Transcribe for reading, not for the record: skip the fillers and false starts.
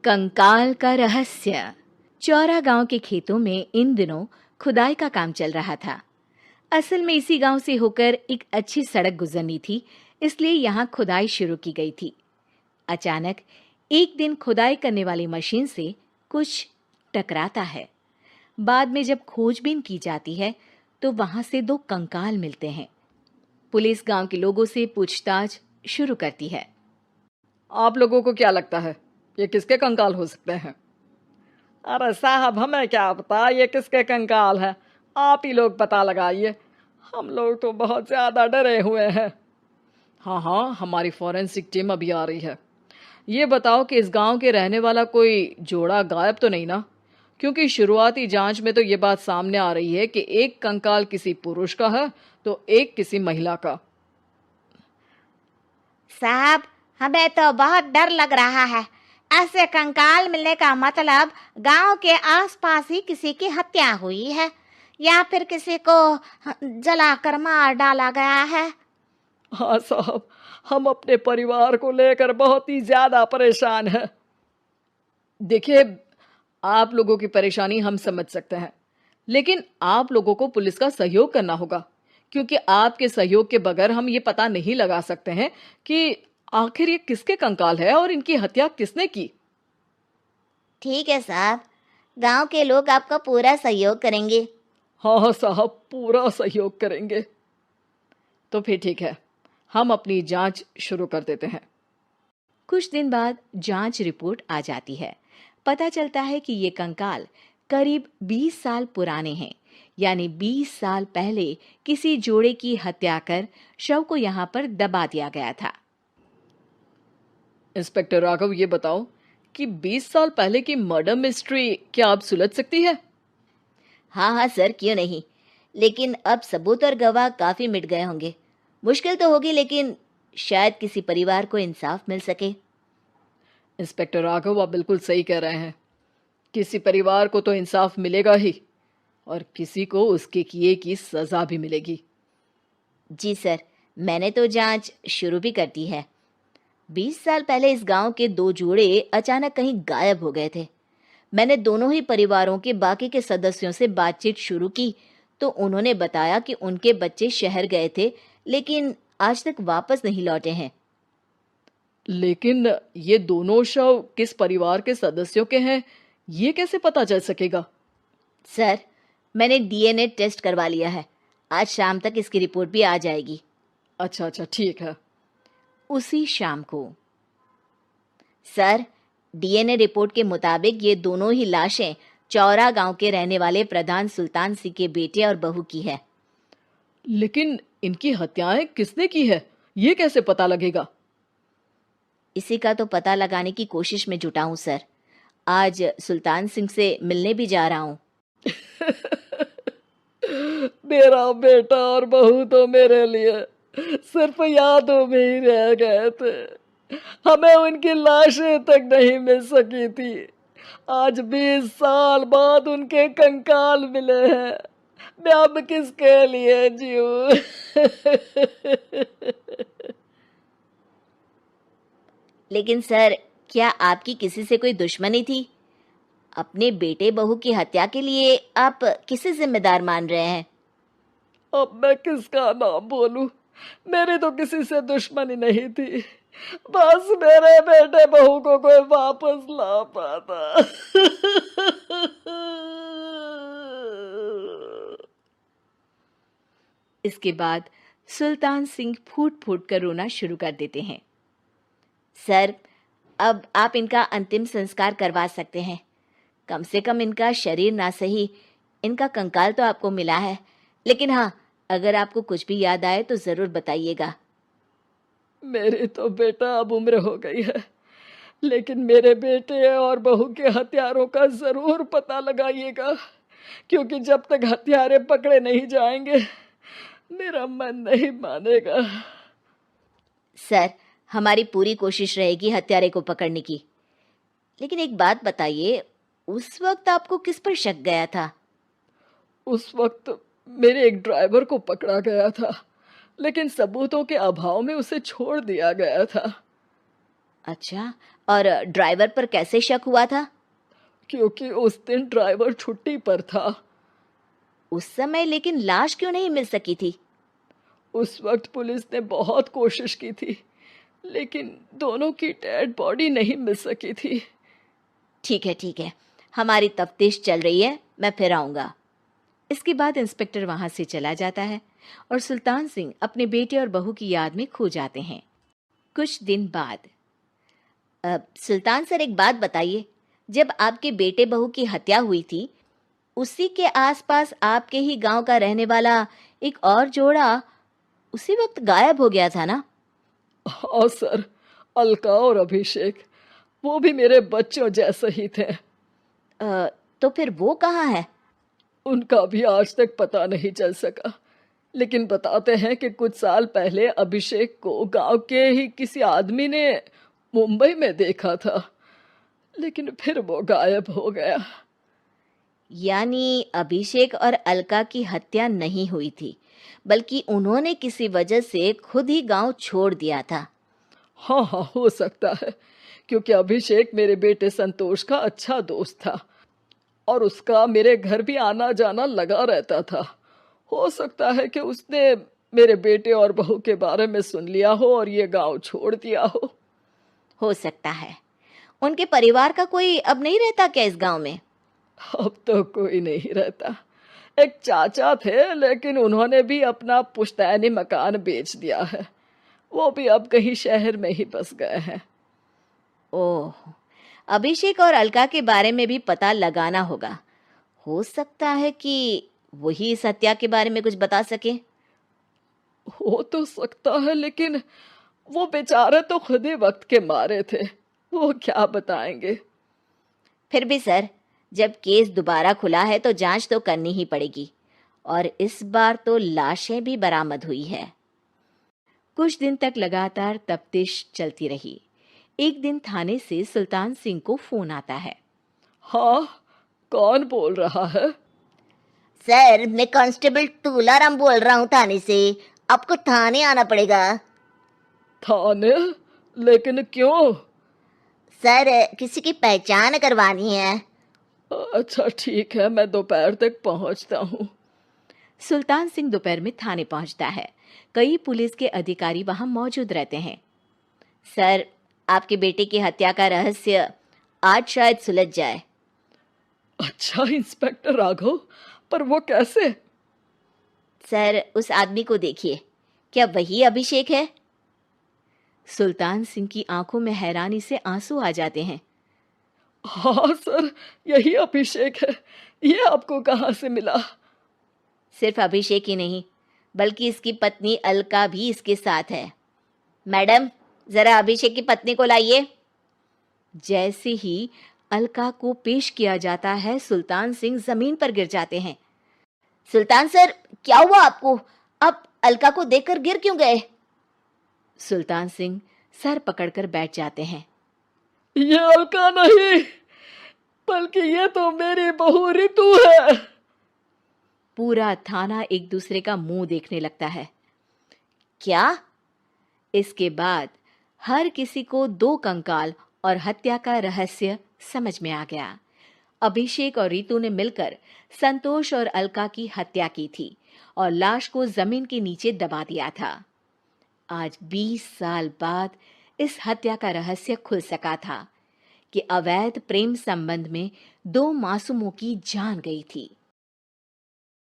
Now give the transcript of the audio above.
कंकाल का रहस्य। चौरा गांव के खेतों में इन दिनों खुदाई का काम चल रहा था। असल में इसी गांव से होकर एक अच्छी सड़क गुजरनी थी, इसलिए यहाँ खुदाई शुरू की गई थी। अचानक एक दिन खुदाई करने वाली मशीन से कुछ टकराता है। बाद में जब खोजबीन की जाती है तो वहां से दो कंकाल मिलते हैं। पुलिस गांव के लोगों से पूछताछ शुरू करती है। आप लोगों को क्या लगता है ये किसके कंकाल हो सकते हैं? अरे साहब, हमें क्या पता ये किसके कंकाल है। आप ही लोग पता लगाइए। हम लोग तो बहुत ज्यादा डरे हुए हैं। हाँ हाँ, हमारी फॉरेंसिक टीम अभी आ रही है। ये बताओ कि इस गांव के रहने वाला कोई जोड़ा गायब तो नहीं ना? क्योंकि शुरुआती जांच में तो ये बात सामने आ रही है कि एक कंकाल किसी पुरुष का है तो एक किसी महिला का। साहब, हमें तो बहुत डर लग रहा है। ऐसे कंकाल मिलने का मतलब गांव के आसपास ही किसी की हत्या हुई है या फिर किसी को जलाकर मार डाला गया है। हाँ साहब, हम अपने परिवार को लेकर बहुत ही ज्यादा परेशान हैं। देखिए, आप लोगों की परेशानी हम समझ सकते हैं, लेकिन आप लोगों को पुलिस का सहयोग करना होगा, क्योंकि आपके सहयोग के बगैर हम ये पता नहीं लगा सकते हैं कि आखिर ये किसके कंकाल है और इनकी हत्या किसने की। ठीक है साहब, गांव के लोग आपका पूरा सहयोग करेंगे। हाँ हाँ साहब, पूरा सहयोग करेंगे। तो फिर ठीक है, हम अपनी जांच शुरू कर देते हैं। कुछ दिन बाद जांच रिपोर्ट आ जाती है। पता चलता है कि ये कंकाल करीब 20 साल पुराने हैं, यानी 20 साल पहले किसी जोड़े की हत्या कर शव को यहाँ पर दबा दिया गया था। इंस्पेक्टर राघव, ये बताओ कि 20 साल पहले की मर्डर मिस्ट्री क्या आप सुलझ सकती है? हाँ हाँ सर, क्यों नहीं। लेकिन अब सबूत और गवाह काफी मिट गए होंगे। मुश्किल तो होगी, लेकिन शायद किसी परिवार को इंसाफ मिल सके। इंस्पेक्टर राघव, आप बिल्कुल सही कह रहे हैं। किसी परिवार को तो इंसाफ मिलेगा ही, और किसी को उसके किए की सजा भी मिलेगी। जी सर, मैंने तो जांच शुरू भी कर दी है। 20 साल पहले इस गांव के दो जोड़े अचानक कहीं गायब हो गए थे। मैंने दोनों ही परिवारों के बाकी के सदस्यों से बातचीत शुरू की तो उन्होंने बताया कि उनके बच्चे शहर गए थे, लेकिन आज तक वापस नहीं लौटे हैं। लेकिन ये दोनों शव किस परिवार के सदस्यों के हैं, ये कैसे पता चल सकेगा? सर, मैंने डीएनए टेस्ट करवा लिया है। आज शाम तक इसकी रिपोर्ट भी आ जाएगी। अच्छा अच्छा, ठीक है। उसी शाम को सर, डीएनए रिपोर्ट के मुताबिक ये दोनों ही लाशें चौरा गांव के रहने वाले प्रधान सुल्तान सिंह के बेटे और बहू की है। लेकिन इनकी हत्याएं किसने की है, ये कैसे पता लगेगा? इसी का तो पता लगाने की कोशिश में जुटा हूं सर। आज सुल्तान सिंह से मिलने भी जा रहा हूं। मेरा बेटा और बहू तो मेरे लिए सिर्फ यादों में ही रह गए थे। हमें उनकी लाशें तक नहीं मिल सकी थी। आज 20 साल बाद उनके कंकाल मिले हैं। मैं अब किसके लिए जीऊं? लेकिन सर, क्या आपकी किसी से कोई दुश्मनी थी? अपने बेटे बहू की हत्या के लिए आप किसे जिम्मेदार मान रहे हैं? अब मैं किसका नाम बोलूं? मेरी तो किसी से दुश्मनी नहीं थी, बस मेरे बेटे बहू को कोई वापस ला पाता। इसके बाद सुल्तान सिंह फूट फूट कर रोना शुरू कर देते हैं। सर, अब आप इनका अंतिम संस्कार करवा सकते हैं। कम से कम इनका शरीर ना सही, इनका कंकाल तो आपको मिला है। लेकिन हाँ, अगर आपको कुछ भी याद आए तो जरूर बताइएगा। मेरी तो बेटा अब उम्र हो गई है, लेकिन मेरे बेटे और बहू के हत्यारों का जरूर पता लगाइएगा, क्योंकि जब तक हत्यारे पकड़े नहीं जाएंगे मेरा मन नहीं मानेगा। सर, हमारी पूरी कोशिश रहेगी हत्यारे को पकड़ने की। लेकिन एक बात बताइए, उस वक्त आपको किस पर शक गया था? उस वक्त मेरे एक ड्राइवर को पकड़ा गया था, लेकिन सबूतों के अभाव में उसे छोड़ दिया गया था। अच्छा, और ड्राइवर पर कैसे शक हुआ था? क्योंकि उस दिन ड्राइवर छुट्टी पर था। उस समय लेकिन लाश क्यों नहीं मिल सकी थी? उस वक्त पुलिस ने बहुत कोशिश की थी, लेकिन दोनों की डेड बॉडी नहीं मिल सकी थी। ठीक है, हमारी तफ्तीश चल रही है, मैं फिर आऊंगा। इसके बाद इंस्पेक्टर वहां से चला जाता है और सुल्तान सिंह अपने बेटे और बहू की याद में खो जाते हैं। कुछ दिन बाद सुल्तान सर, एक बात बताइए, जब आपके बेटे बहू की हत्या हुई थी, उसी के आसपास आपके ही गांव का रहने वाला एक और जोड़ा उसी वक्त गायब हो गया था ना? हाँ सर, अलका और अभिषेक, वो भी मेरे बच्चों जैसे ही थे। तो फिर वो कहाँ है? उनका भी आज तक पता नहीं चल सका, लेकिन बताते हैं कि कुछ साल पहले अभिषेक को गांव के ही किसी आदमी ने मुंबई में देखा था, लेकिन फिर वो गायब हो गया। यानी अभिषेक और अलका की हत्या नहीं हुई थी, बल्कि उन्होंने किसी वजह से खुद ही गांव छोड़ दिया था। हाँ हाँ, हो सकता है, क्योंकि अभिषेक मेरे बेटे संतोष का अच्छा दोस्त था और उसका मेरे घर भी आना जाना लगा रहता था। हो सकता है कि उसने मेरे बेटे और बहू के बारे में सुन लिया हो और ये गांव छोड़ दिया हो सकता है। उनके परिवार का कोई अब नहीं रहता क्या इस गांव में? अब तो कोई नहीं रहता। एक चाचा थे, लेकिन उन्होंने भी अपना पुश्तैनी मकान बेच दिया है। वो भी अब कहीं शहर में ही बस गए हैं। ओह, अभिषेक और अलका के बारे में भी पता लगाना होगा। हो सकता है कि वही इस हत्या के बारे में कुछ बता सके। हो तो सकता है, लेकिन वो बेचारे तो खुद ही वक्त के मारे थे, वो क्या बताएंगे। फिर भी सर, जब केस दोबारा खुला है तो जांच तो करनी ही पड़ेगी, और इस बार तो लाशें भी बरामद हुई है। कुछ दिन तक लगातार तफ्तीश चलती रही। एक दिन थाने से सुल्तान सिंह को फोन आता है। हाँ, कौन बोल रहा है? सर, मैं कांस्टेबल तुलाराम बोल रहा हूँ थाने से। आपको थाने आना पड़ेगा। थाने? लेकिन क्यों? सर, किसी की पहचान करवानी है। अच्छा ठीक है, मैं दोपहर तक पहुंचता हूँ। सुल्तान सिंह दोपहर में थाने पहुंचता है। कई पुलिस के अधिकारी वहां मौजूद रहते हैं। सर, आपके बेटे की हत्या का रहस्य आज शायद सुलझ जाए। अच्छा इंस्पेक्टर राघव, पर वो कैसे? सर, उस आदमी को देखिए, क्या वही अभिषेक है? सुल्तान सिंह की आंखों में हैरानी से आंसू आ जाते हैं। हाँ सर, यही अभिषेक है। ये आपको कहाँ से मिला? सिर्फ अभिषेक ही नहीं, बल्कि इसकी पत्नी अलका भी इसके साथ है। मैडम, जरा अभिषेक की पत्नी को लाइए। जैसे ही अलका को पेश किया जाता है, सुल्तान सिंह जमीन पर गिर जाते हैं। सुल्तान सर, क्या हुआ आपको? आप अलका को देखकर गिर क्यों गए? सुल्तान सिंह सर पकड़कर बैठ जाते हैं। ये अलका नहीं, बल्कि ये तो मेरी बहू रितु है। पूरा थाना एक दूसरे का मुंह देखने लगता है। क्या? इसके बाद हर किसी को दो कंकाल और हत्या का रहस्य समझ में आ गया। अभिषेक और रीतू ने मिलकर संतोष और अलका की हत्या की थी और लाश को जमीन के नीचे दबा दिया था। आज 20 साल बाद इस हत्या का रहस्य खुल सका था कि अवैध प्रेम संबंध में दो मासूमों की जान गई थी।